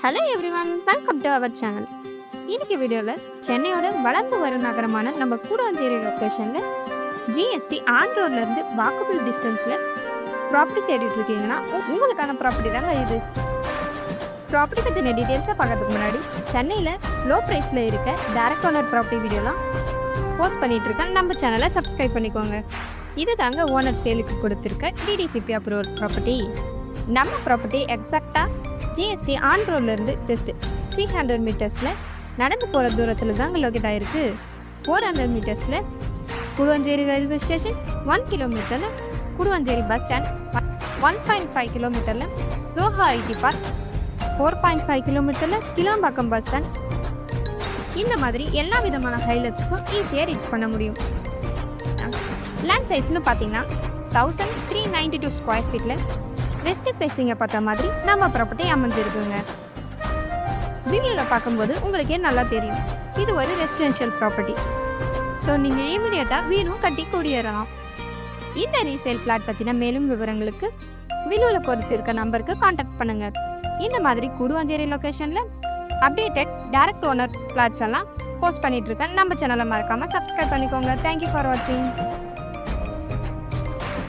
Hello everyone, welcome to our channel. இன்னைக்கு வீடியோவில் சென்னையோட வளர்ந்து வரும் நகரமான நம்ம கூடாஞ்சேரி லொக்கேஷனில் ஜிஎஸ்டி ஆன் ரோட்லேருந்து வாக்கபிள் டிஸ்டன்ஸில் ப்ராப்பர்ட்டி தேடிட்டு இருக்கீங்கன்னா உங்களுக்கான ப்ராப்பர்ட்டி தாங்க இது. ப்ராப்பர்ட்டி பற்றின டீட்டெயில்ஸை பார்க்கறதுக்கு முன்னாடி சென்னையில் லோ ப்ரைஸில் இருக்க டைரக்ட் ஓனர் ப்ராப்பர்ட்டி வீடியோலாம் போஸ்ட் பண்ணிட்டு இருக்கேன். நம்ம சேனலை சப்ஸ்கிரைப் பண்ணிக்கோங்க. இது தாங்க ஓனர் சேலுக்கு கொடுத்துருக்க டிடிசிபி அப்ரூவல் ப்ராப்பர்ட்டி. நம்ம ப்ராப்பர்ட்டி எக்ஸாக்டாக ஜிஎஸ்டி ஆன் ரோட்லேருந்து ஜஸ்ட் 300 மீட்டர்ஸில் நடந்து போகிற தூரத்தில் தாங்க லொக்கேட் ஆகிருக்கு. 400 மீட்டர்ஸில் கூடுவாஞ்சேரி ரயில்வே ஸ்டேஷன், 1 கிலோமீட்டரில் கூடுவாஞ்சேரி பஸ் ஸ்டாண்ட், 1.5 கிலோமீட்டரில் சோஹா ஐடி பார்க், 4.5 கிலோமீட்டரில் கிளாம்பாக்கம் பஸ் ஸ்டாண்ட். இந்த மாதிரி எல்லா விதமான ஹைலைட்ஸுக்கும் ஈஸியாக ரீச் பண்ண முடியும். லேண்ட் சைஸ்னு பார்த்தீங்கன்னா 1392 ஸ்கொயர் ஃபீட்டில் வெஸ்ட் ஃபேஸிங்கை பார்த்த மாதிரி நம்ம ப்ராப்பர்ட்டி அமைஞ்சிருக்குங்க. வீடியோவில் பார்க்கும்போது உங்களுக்கே நல்லா தெரியும், இது ஒரு ரெசிடென்ஷியல் ப்ராப்பர்ட்டி. ஸோ நீங்கள் இமீடியட்டாக வீடும் கட்டி குடியேறலாம். இந்த ரீசேல் பிளாட் பற்றின மேலும் விவரங்களுக்கு வீடியோவில் கொடுத்திருக்க நம்பருக்கு கான்டாக்ட் பண்ணுங்கள். இந்த மாதிரி கூடுவாஞ்சேரி லொக்கேஷனில் அப்டேட்டட் டைரக்ட் ஓனர் பிளாட்ஸ் எல்லாம் போஸ்ட் பண்ணிகிட்ருக்கேன். நம்ம சேனலை மறக்காமல் சப்ஸ்கிரைப் பண்ணிக்கோங்க. தேங்க்யூ ஃபார் வாட்சிங்.